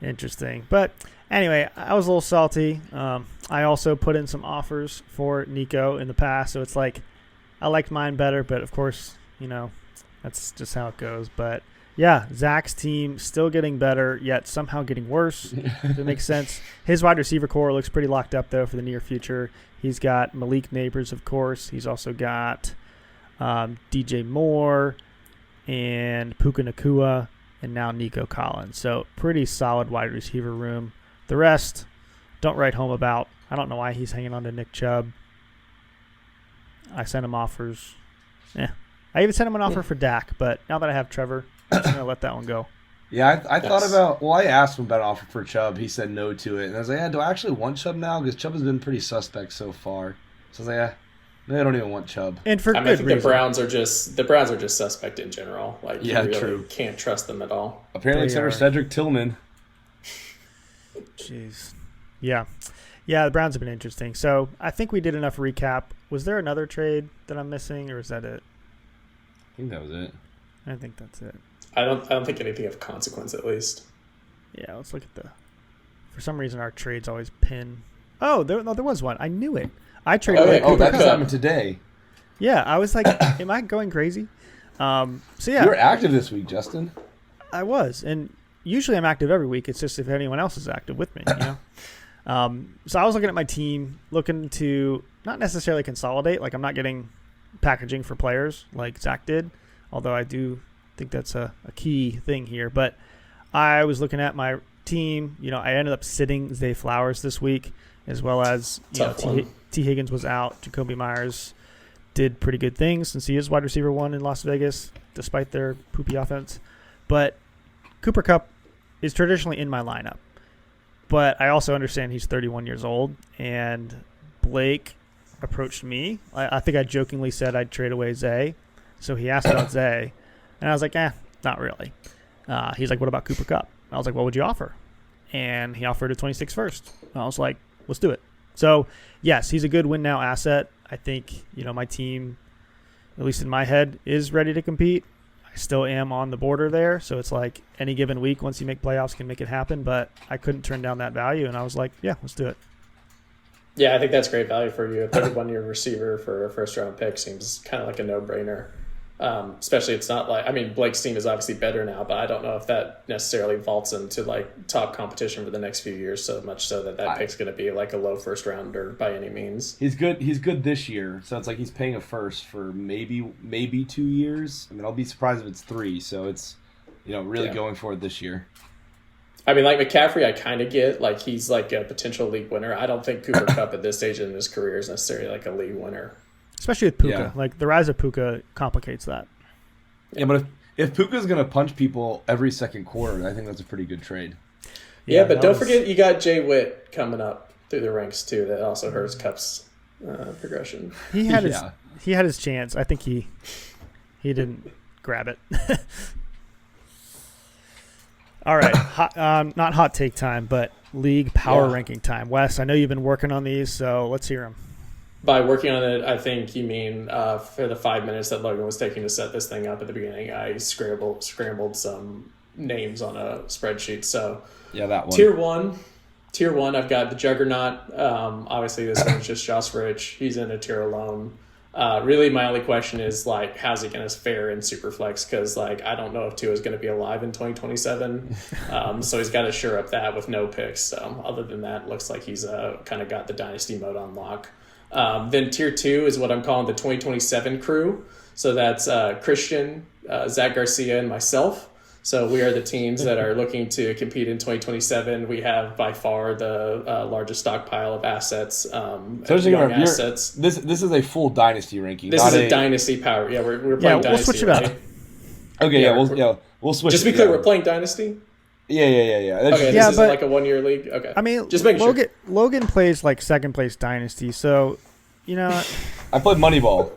Interesting, but anyway, I was a little salty. I also put in some offers for Nico in the past, so it's like I liked mine better, but of course, that's just how it goes. But, yeah, Zach's team still getting better, yet somehow getting worse, if it makes sense. His wide receiver core looks pretty locked up, though, for the near future. He's got Malik Neighbors, of course. He's also got DJ Moore and Puka Nacua and now Nico Collins. So, pretty solid wide receiver room. The rest, don't write home about. I don't know why he's hanging on to Nick Chubb. I sent him offers. I even sent him an offer for Dak, but now that I have Trevor, I'm just going to let that one go. Yeah, I thought about, I asked him about an offer for Chubb. He said no to it. And I was like, do I actually want Chubb now? Because Chubb has been pretty suspect so far. So I was like, maybe I don't even want Chubb. And for good reason. The Browns are just suspect in general. Like, you really true. Can't trust them at all. Apparently, except for Cedric Tillman. Jeez. Yeah. Yeah, the Browns have been interesting. So I think we did enough recap. Was there another trade that I'm missing, or is that it? I think that was it. I think that's it. I don't think anything of consequence, at least. Yeah, let's look at for some reason, our trades always pin. Oh, there was one. I knew it. I traded. That happened today. Yeah, I was like, am I going crazy? So yeah. You were active this week, Justin. I was, and usually I'm active every week. It's just if anyone else is active with me, So I was looking at my team, looking to not necessarily consolidate. Like I'm not getting packaging for players like Zach did, although I do think that's a key thing here. But I was looking at my team. I ended up sitting Zay Flowers this week, as well as T. Higgins was out. Jacoby Myers did pretty good things since he is wide receiver 1 in Las Vegas, despite their poopy offense. But Cooper Kupp is traditionally in my lineup. But I also understand he's 31 years old, and Blake approached me. I think I jokingly said I'd trade away Zay. So he asked about Zay, and I was like, not really. He's like, what about Cooper Kupp? I was like, what would you offer? And he offered a 26 first. I was like, let's do it. So, yes, he's a good win now asset. I think, my team, at least in my head, is ready to compete. I still am on the border there. So it's like any given week, once you make playoffs, can make it happen. But I couldn't turn down that value. And I was like, yeah, let's do it. Yeah, I think that's great value for you. A 31-year receiver for a first-round pick seems kind of like a no-brainer. Especially it's not like, Blake's team is obviously better now, but I don't know if that necessarily vaults into like top competition for the next few years so much so that pick's going to be like a low first rounder by any means. He's good this year, so it's like he's paying a first for maybe 2 years. I'll be surprised if it's 3, so it's really going for it this year. Like McCaffrey, I kind of get like he's like a potential league winner. I don't think Cooper Kupp at this stage in his career is necessarily like a league winner. Especially with Puka. Yeah. Like, the rise of Puka complicates that. Yeah, but if Puka's going to punch people every second quarter, I think that's a pretty good trade. Yeah, but don't forget you got Jay Witt coming up through the ranks, too. That also hurts Kupp's progression. He had his chance. I think he didn't grab it. All right. Not hot take time, but league power ranking time. Wes, I know you've been working on these, so let's hear them. By working on it, I think you mean for the 5 minutes that Logan was taking to set this thing up at the beginning, I scrambled some names on a spreadsheet. So yeah, that one. Tier one, I've got the Juggernaut. Obviously, this one's just Josh Rich. He's in a tier alone. Really, my only question is like, how's he going to fare in Superflex? Because like, I don't know if Tua is going to be alive in 2027. So he's got to shore up that with no picks. Other than that, looks like he's kind of got the dynasty mode on lock. Then tier 2 is what I'm calling the 2027 crew. So that's Christian, Zach Garcia, and myself. So we are the teams that are looking to compete in 2027. We have by far the largest stockpile of assets. Young assets. This is a full dynasty ranking. This is a dynasty power. Yeah, we're playing dynasty. We'll switch it up. Okay, we'll switch. Just to be clear, we're playing dynasty. Yeah. Okay, this is like a 1 year league. Okay. Just making sure. Logan plays like second place dynasty, so I played Moneyball.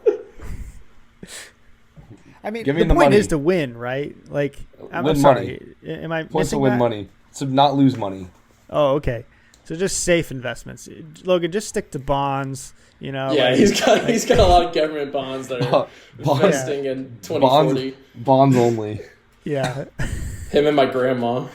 The point is to win, right? Like, I'm sorry. Money. Am I Points missing to win that? money, to not lose money. Oh, okay. So just safe investments. Logan, just stick to bonds. Yeah, he's got a lot of government bonds that are investing in 2040. Bonds only. Yeah. Him and my grandma.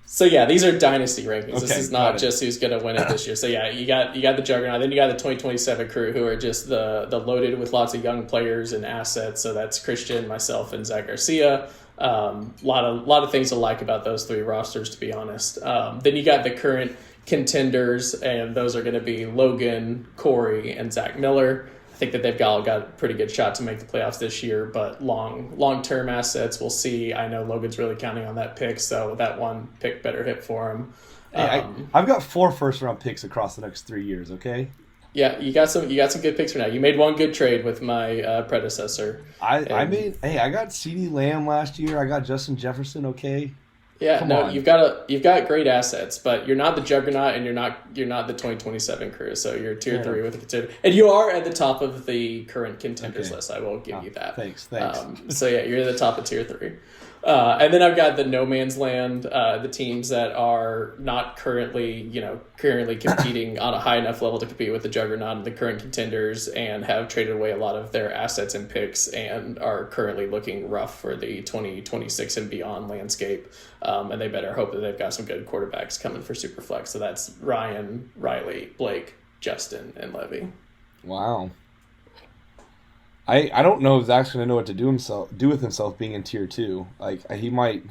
So yeah, these are dynasty rankings. This is not just who's going to win it this year. So yeah, you got the Juggernaut, then you got the 2027 crew who are just the loaded with lots of young players and assets. So that's Christian, myself, and Zach Garcia. Lot of things to like about those 3 rosters, to be honest. Then you got the current contenders, and those are going to be Logan, Corey, and Zach Miller. I think that they've got a pretty good shot to make the playoffs this year, but long-term assets, we'll see. I know Logan's really counting on that pick, so that one pick better hit for him. Hey, I've got 4 first-round picks across the next 3 years, okay? Yeah, you got some good picks for now. You made one good trade with my predecessor. I got CeeDee Lamb last year. I got Justin Jefferson, okay? Yeah, Come on. You've got great assets, but you're not the Juggernaut, and you're not the 2027 crew. So you're tier 3 with a contender, and you are at the top of the current contenders list. I will give you that. Thanks. So yeah, you're at the top of tier 3. And then I've got the no man's land, the teams that are not currently competing on a high enough level to compete with the Juggernaut and the current contenders, and have traded away a lot of their assets and picks, and are currently looking rough for the 2026 and beyond landscape. And they better hope that they've got some good quarterbacks coming for Superflex. So that's Ryan, Riley, Blake, Justin, and Levy. Wow. I don't know if Zach's gonna know what to do with himself being in tier 2. Like he might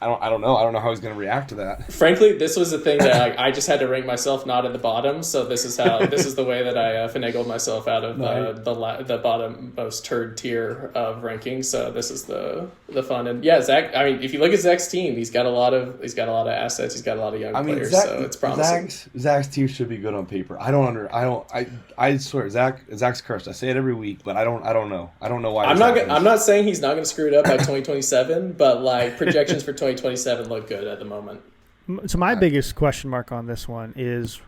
I don't know. I don't know how he's going to react to that. Frankly, this was the thing that I just had to rank myself not at the bottom. So this is the way that I finagled myself out of the bottom-most turd tier of ranking. So this is the fun. And yeah, Zach. I mean, if you look at Zach's team, he's got a lot of assets. He's got a lot of young players. So it's promising. Zach's team should be good on paper. I swear, Zach's cursed. I say it every week, but I don't know. I don't know why. I'm not saying he's not going to screw it up by 2027, but like projections for 2027 look good at the moment. So my biggest question mark on this one is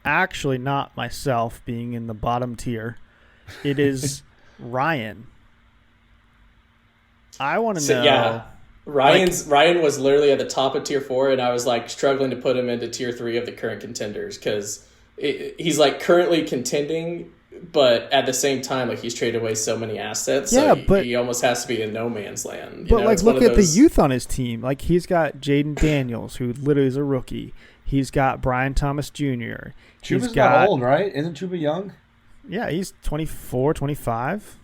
actually not myself being in the bottom tier. It is Ryan. I want to know. Yeah, Ryan was literally at the top of tier 4, and I was like struggling to put him into tier 3 of the current contenders because he's like currently contending, but at the same time, like he's traded away so many assets. Yeah, so but he almost has to be in no man's land. But like, look at the youth on his team. Like he's got Jaden Daniels, who literally is a rookie. He's got Brian Thomas Jr. Chuba's not old, right? Isn't Chuba young? Yeah, he's 24, 25.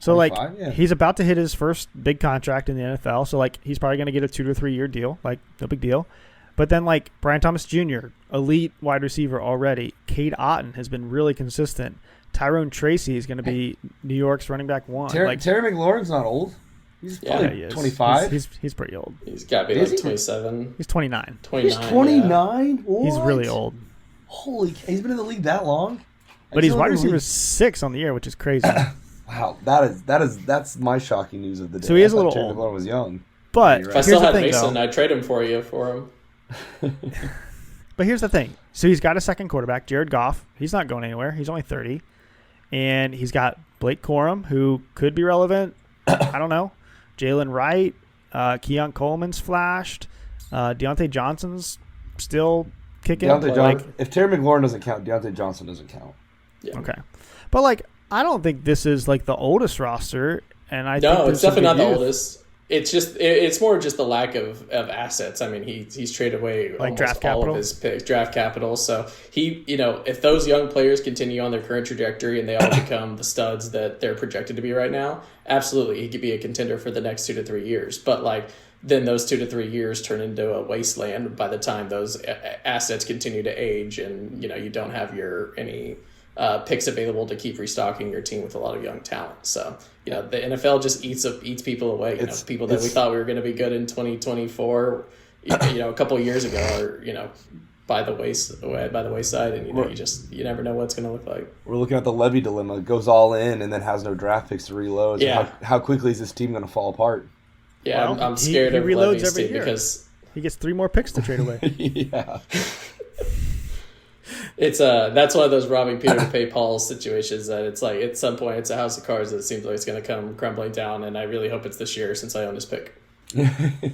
So like yeah. He's about to hit his first big contract in the NFL. So like he's probably going to get a 2 to 3 year deal. Like no big deal. But then like Brian Thomas Jr., elite wide receiver already. Cade Otton has been really consistent. Tyrone Tracy is going to be New York's running back 1. Terry McLaurin's not old. He's probably 25. He's pretty old. He's got to be like 27. He's 29. He's 29? Yeah. He's really old. Holy, he's been in the league that long? But he's wide receiver 6 on the year, which is crazy. Wow, that's my shocking news of the day. So he is a little Terry old. McLaurin was young. But if I still had Mason, I'd trade him for him. But here's the thing. So he's got a second quarterback, Jared Goff. He's not going anywhere. He's only 30. And he's got Blake Corum, who could be relevant. I don't know. Jalen Wright. Keon Coleman's flashed. Deontay Johnson's still kicking. If Terry McLaurin doesn't count, Deontay Johnson doesn't count. Yeah. Okay. But, like, I don't think this is, like, the oldest roster. And I No, think it's definitely not the oldest. It's just it's more just the lack of assets. I mean, he's traded away like almost all of his picks, draft capital. So if those young players continue on their current trajectory and they all become the studs that they're projected to be right now, absolutely he could be a contender for the next 2 to 3 years. But like then those 2 to 3 years turn into a wasteland by the time those assets continue to age, and you don't have any picks available to keep restocking your team with a lot of young talent. So the NFL just eats people away. People that we thought we were going to be good in 2024, a couple of years ago, are by the wayside, and you never know what's going to look like. We're looking at the Levy dilemma: goes all in and then has no draft picks to reload. Yeah. So how quickly is this team going to fall apart? Yeah, well, I'm scared of Levy's team because he gets 3 more picks to trade away. Yeah. It's that's one of those robbing Peter to pay Paul situations that it's like at some point it's a house of cards that seems like it's going to come crumbling down, and I really hope it's this year since I own this pick. I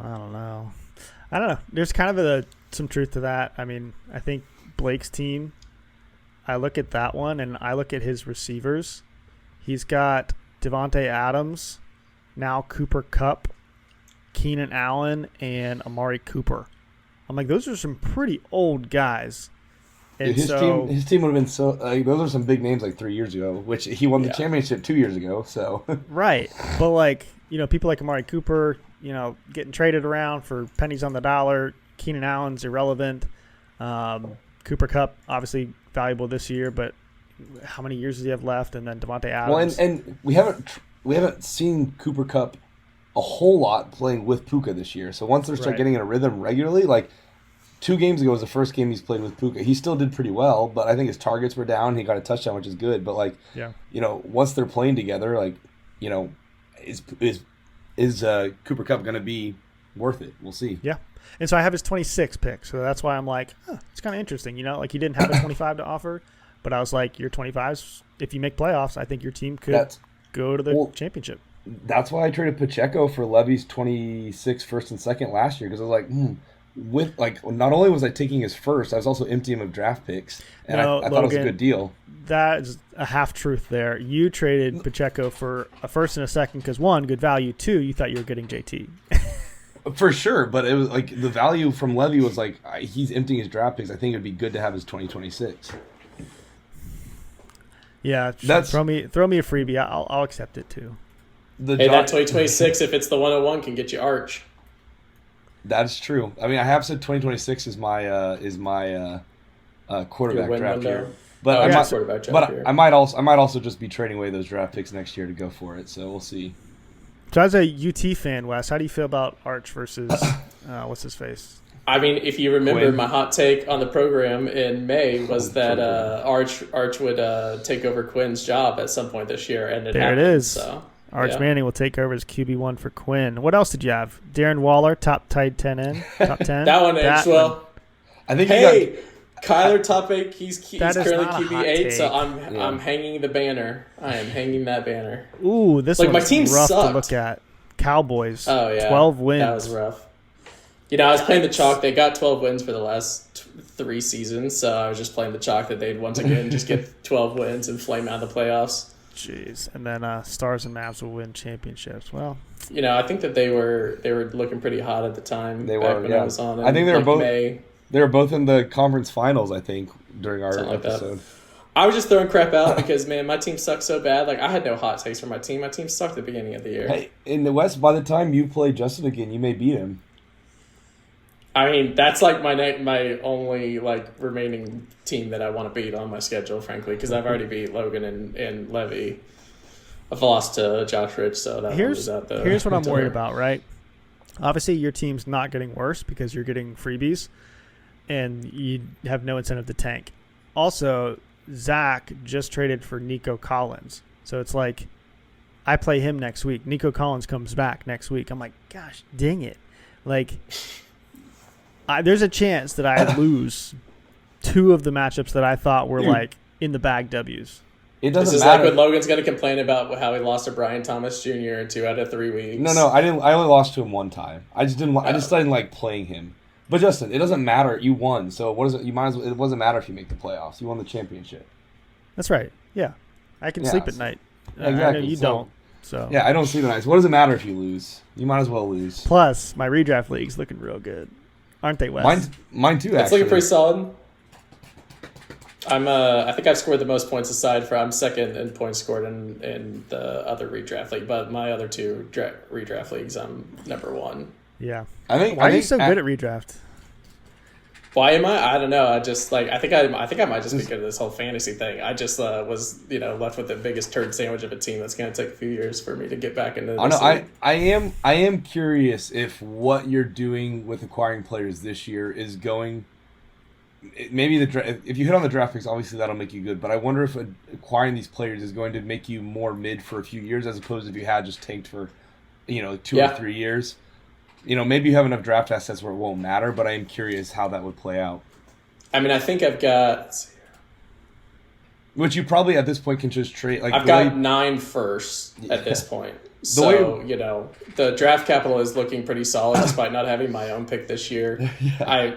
don't know. There's kind of some truth to that. I mean, I think Blake's team, I look at that one and I look at his receivers. He's got Devontae Adams, now Cooper Kupp, Keenan Allen, and Amari Cooper. I'm like, those are some pretty old guys. And his team would have been so. Those are some big names like 3 years ago, which he won the championship 2 years ago. So right, but like people like Amari Cooper, getting traded around for pennies on the dollar. Keenan Allen's irrelevant. Cooper Kupp obviously valuable this year, but how many years does he have left? And then Devontae Adams. Well, and we haven't seen Cooper Kupp a whole lot playing with Puka this year. So once they start getting in a rhythm regularly, like 2 games ago was the first game he's played with Puka. He still did pretty well, but I think his targets were down. He got a touchdown, which is good. But once they're playing together, is Cooper Kupp going to be worth it? We'll see. Yeah. And so I have his 26 pick. So that's why I'm like, it's kind of interesting. Like he didn't have a 25 to offer, but I was like, your 25s, if you make playoffs, I think your team could go to the championship. That's why I traded Pacheco for Levy's 26 first and second last year, because I was like, not only was I taking his first, I was also emptying him of draft picks, and I thought it was a good deal. That is a half truth there. You traded Pacheco for a first and a second because 1, good value. 2, you thought you were getting JT. For sure, but it was like the value from Levy was like he's emptying his draft picks. I think it'd be good to have his 2026. Yeah, throw me a freebie. I'll accept it too. the Hey, that 2026, if it's the 101, can get you Arch. That's true. I mean, I have said 2026 is my quarterback win draft window. year, but Oh, I yeah, might, quarterback draft but year. I might also just be trading away those draft picks next year to go for it. So we'll see. So as a UT fan, Wes, how do you feel about Arch versus what's his face? I mean, if you remember, Quinn. my hot take on the program in May was that Arch would take over Quinn's job at some point this year, and There happened, it is. So, Arch yeah. Manning will take over as QB1 for Quinn. What else did you have? Darren Waller, top tight 10 in, top 10. That one aged well. I think Hey, Kyler top 8. He's That is currently not a hot QB8, so take. I'm hanging the banner. I am hanging that banner. Ooh, this Like, one's my team rough sucked. to look at. Cowboys, Oh yeah, 12 wins. That was rough. You know, I was playing the chalk. They got 12 wins for the last 3 seasons, so I was just playing the chalk that they'd once again just get 12 wins and flame out of the playoffs. Jeez, and then Stars and Mavs will win championships. Well, You know, I think that they were looking pretty hot at the time. They back were, when yeah. I was on. I think they were both- May. they were both in the conference finals. I think during our Something like that. episode. I was just throwing crap out because, man, my team sucked so bad. Like, I had no hot takes for my team. My team sucked at the beginning of the year. Hey, in the West, by the time you play Justin again, you may beat him. I mean, that's like my only like remaining team that I want to beat on my schedule, frankly, because I've already beat Logan and Levy. I've lost to Josh Rich, so that here's out the what I'm worried door. about, right? Obviously, your team's not getting worse because you're getting freebies, and you have no incentive to tank. Also, Zach just traded for Nico Collins, so it's like I play him next week. Nico Collins comes back next week. I'm like, gosh, dang it! Like, there's a chance that I lose 2 of the matchups that I thought were like in the bag W's. It This doesn't is matter. like when Logan's going to complain about how he lost to Brian Thomas Jr. in 2 out of 3 weeks. No, I didn't. I only lost to him one time. I just didn't like playing him. But Justin, it doesn't matter. You won, so what is it? You might as well. It doesn't matter if you make the playoffs. You won the championship. That's right. Yeah, I can Yeah, sleep at so- night. Yeah, I know exactly. you So- don't. So Yeah, I don't sleep at night. So what does it matter if you lose? You might as well lose. plus my redraft league's looking real good, aren't they, Wes? Mine too. It's Actually, looking pretty solid. I think I've scored the most points aside for I'm second in points scored in the other redraft league, but my other 2 redraft leagues I'm number 1. Yeah. I think. Why are you so good at redraft? Why am I? I don't know. I just like I think I might just be good at this whole fantasy thing. I just was left with the biggest turd sandwich of a team that's going to take a few years for me to get back into this. I know. league. I am curious if what you're doing with acquiring players this year is going. Maybe if you hit on the draft picks, obviously that'll make you good. But I wonder if acquiring these players is going to make you more mid for a few years, as opposed to if you had just tanked for, 2 or 3 years. Maybe you have enough draft assets where it won't matter. But I am curious how that would play out. I mean, I think I've got. Which you probably at this point can just trade. Like I've got 9 firsts at this point. So, the draft capital is looking pretty solid despite not having my own pick this year. I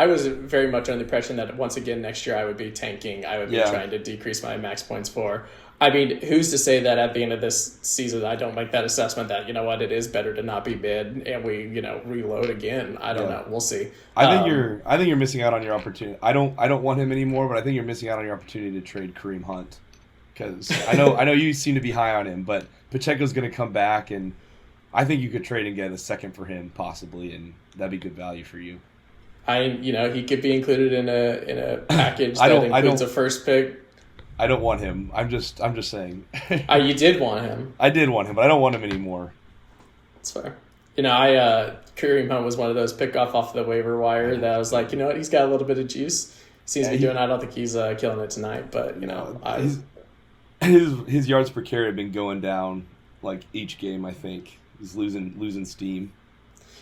was very much under the impression that once again next year I would be tanking. I would be trying to decrease my max points for. I mean, who's to say that at the end of this season I don't make that assessment that, it is better to not be mid and we, reload again. I don't know. We'll see. I think you're missing out on your opportunity. I don't want him anymore, but I think you're missing out on your opportunity to trade Kareem Hunt. Because I know you seem to be high on him, but Pacheco's going to come back, and I think you could trade and get a second for him possibly, and that'd be good value for you. He could be included in a package that includes a first pick. I don't want him. I'm just saying. You did want him. I did want him, but I don't want him anymore. That's fair. Kareem Hunt was one of those pick off the waiver wire that I was like, he's got a little bit of juice. Seems to be doing. I don't think he's killing it tonight, but his yards per carry have been going down like each game. I think he's losing steam.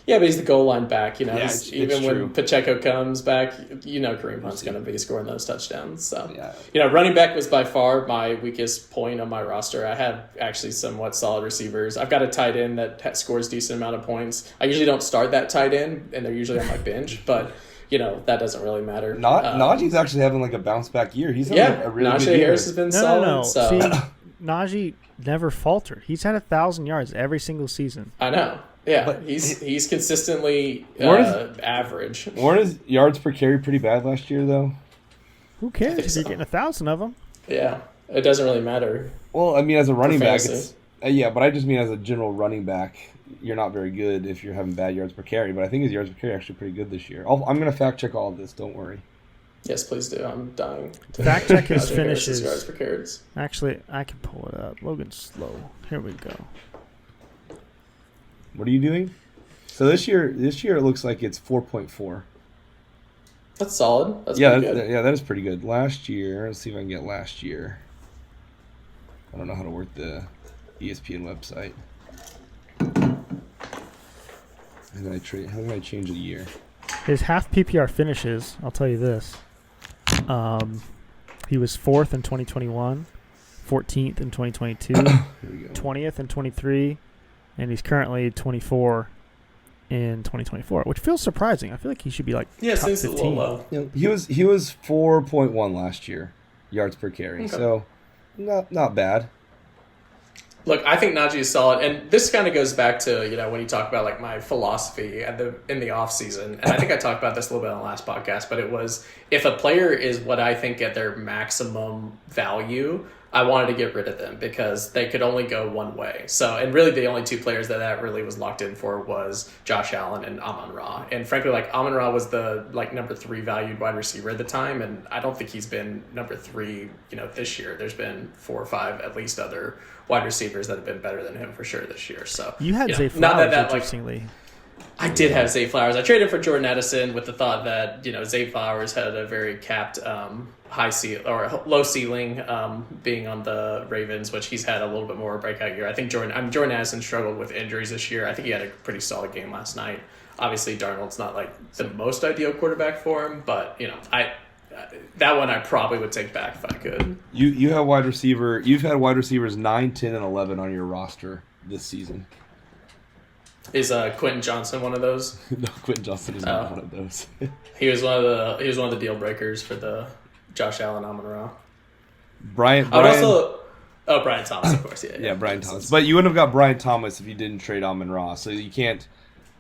Yeah, but he's the goal line back. It's even true. when Pacheco comes back, Kareem Hunt's going to be scoring those touchdowns. So, yeah. Running back was by far my weakest point on my roster. I have actually somewhat solid receivers. I've got a tight end that scores decent amount of points. I usually don't start that tight end, and they're usually on my bench, but that doesn't really matter. Najee's actually having like a bounce back year. He's having a really good year. Najee Harris has been solid. No. So. See, Najee never faltered. He's had 1,000 yards every single season. I know. Yeah, But he's consistently average. Weren't his yards per carry pretty bad last year, though? Who cares think if you're so. getting 1,000 of them? Yeah. It doesn't really matter. Well, I mean, as a running back, fantasy. it's yeah, but I just mean as a general running back, you're not very good if you're having bad yards per carry. But I think his yards per carry are actually pretty good this year. I'm going to fact check all of this. Don't worry. Yes, please do. I'm dying. To Fact check his Najee Harris's finishes. yards per carries. Actually, I can pull it up. Logan's slow. Here we go. What are you doing? So this year it looks like it's 4.4. That's solid. That's Yeah, pretty good. yeah, that is pretty good. Last year, let's see if I can get last year. I don't know how to work the ESPN website. How did I change the year? His half PPR finishes, I'll tell you this. He was 4th in 2021, 14th in 2022, Here we go. 20th in 23, and he's currently 24 in 2024, which feels surprising. I feel like he should be like Yeah, top seems a little 15. low. He was 4.1 last year, yards per carry. Okay. So not bad. Look, I think Najee is solid, and this kind of goes back to when you talk about like my philosophy in the off season, and I think I talked about this a little bit on the last podcast. But it was, if a player is what I think at their maximum value, I wanted to get rid of them because they could only go one way. So, and really the only two players that really was locked in for was Josh Allen and Amon-Ra. And frankly, like Amon-Ra was the number 3 valued wide receiver at the time, and I don't think he's been number 3, this year. There's been 4 or 5 at least other wide receivers that have been better than him for sure this year. So You had Zay not Flowers, that interestingly. I did have Zay Flowers. I traded for Jordan Addison with the thought that Zay Flowers had a very capped low ceiling, being on the Ravens, which he's had a little bit more breakout year. I think Jordan Addison struggled with injuries this year. I think he had a pretty solid game last night. Obviously, Darnold's not like the most ideal quarterback for him, but that one I probably would take back if I could. You have wide receiver. You've had wide receivers 9, 10, and 11 on your roster this season. Is Quentin Johnson one of those? No, Quentin Johnson is not one of those. He was one of the deal breakers for the Josh Allen Amon-Ra. Brian. Brian Thomas, of course. Yeah, Brian Thomas. But you wouldn't have got Brian Thomas if you didn't trade Amon-Ra. So you can't.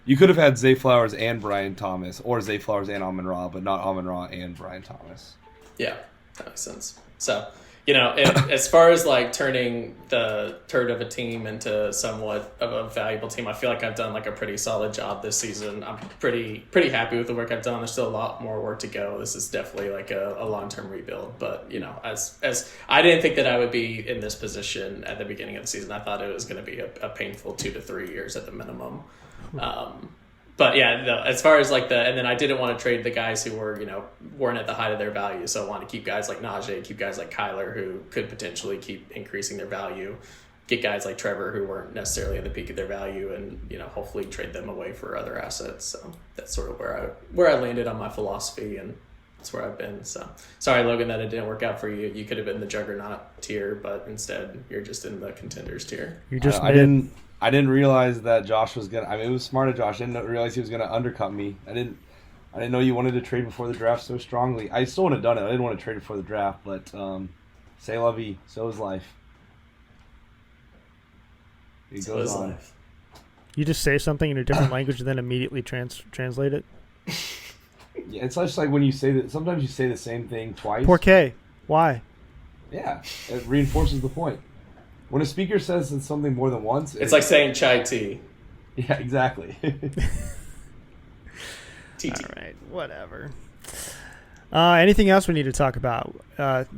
You could have had Zay Flowers and Brian Thomas, or Zay Flowers and Amon-Ra, but not Amon-Ra and Brian Thomas. Yeah, that makes sense. So, as far as like turning the turd of a team into somewhat of a valuable team, I feel like I've done like a pretty solid job this season. I'm pretty happy with the work I've done. There's still a lot more work to go. This is definitely like a long-term rebuild. But, as I didn't think that I would be in this position at the beginning of the season. I thought it was going to be a painful 2 to 3 years at the minimum. But yeah, as far as like and then I didn't want to trade the guys who were, weren't at the height of their value. So I want to keep guys like Najee, keep guys like Kyler who could potentially keep increasing their value, get guys like Trevor who weren't necessarily at the peak of their value, and, hopefully trade them away for other assets. So that's sort of where I landed on my philosophy, and that's where I've been. So sorry, Logan, that it didn't work out for you. You could have been the juggernaut tier, but instead you're just in the contenders tier. You just I didn't realize that Josh was gonna. I mean, it was smart of Josh. I didn't realize he was gonna undercut me. I didn't know you wanted to trade before the draft so strongly. I still wouldn't have done it. I didn't want to trade before the draft, but c'est la vie. So is life. It goes on. Life. You just say something in a different language and then immediately translate it. Yeah, it's just like when you say that. Sometimes you say the same thing twice. Poor K. Why? Yeah, it reinforces the point. When a speaker says something more than once, It's like saying chai tea. Yeah, exactly. TT. All right, whatever. Anything else we need to talk about?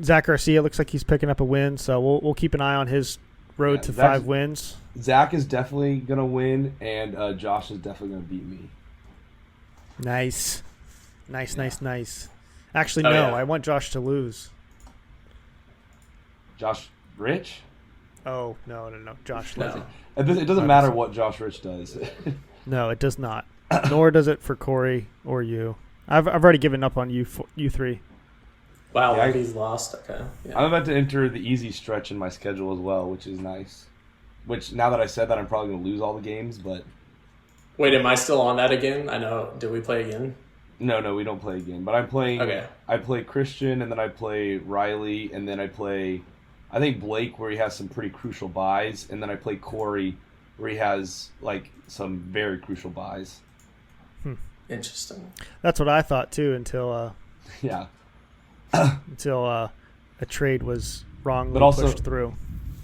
Zach Garcia looks like he's picking up a win, so we'll keep an eye on his road to 5 wins. Zach is definitely gonna win, and Josh is definitely gonna beat me. Nice. Actually, Oh, no, yeah. I want Josh to lose. Josh Rich? Oh, no. Josh No. losing. It doesn't matter what Josh Rich does. No, it does not. Nor does it for Corey or you. I've already given up on you three. Wow, Yeah, he's lost. Okay. Yeah. I'm about to enter the easy stretch in my schedule as well, which is nice. Which, now that I said that, I'm probably going to lose all the games, but... Wait, am I still on that again? I know. Did we play again? No, we don't play again. But I'm playing... Okay. I play Christian, and then I play Riley, and then I play... I think Blake, where he has some pretty crucial buys, and then I play Corey, where he has, like, some very crucial buys. Interesting. That's what I thought, too, until Yeah. a trade was wrongly But also- pushed through.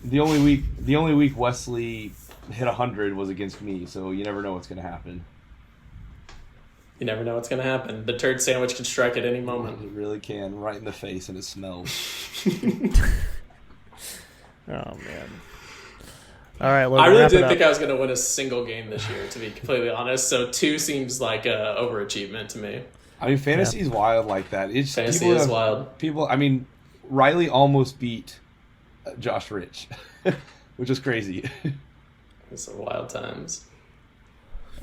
The only week Wesley hit 100 was against me, so you never know what's going to happen. You never know what's going to happen. The turd sandwich can strike at any It moment. really can, right in the face, and it smells. Oh man. All right, I Logan, really wrap it didn't up. think I was going to win a single game this year, to be completely honest. So 2 seems like a overachievement to me. I mean, fantasy is wild like that. It's Fantasy people is have- wild. People, I mean, Riley almost beat Josh Rich, which is crazy. It's some wild times.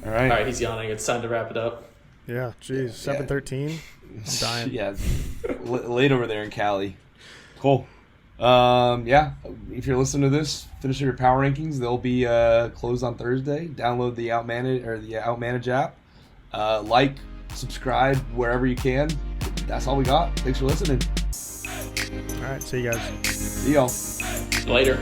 All right. All right, he's yawning. It's time to wrap it up. Yeah, geez, 7-13. I'm dying. Yeah, late over there in Cali. Cool. Yeah, if you're listening to this, finish your power rankings. They'll be closed on Thursday. Download the Outmanage app. Like, subscribe wherever you can. That's all we got. Thanks for listening. All right, see you guys. See y'all. Later.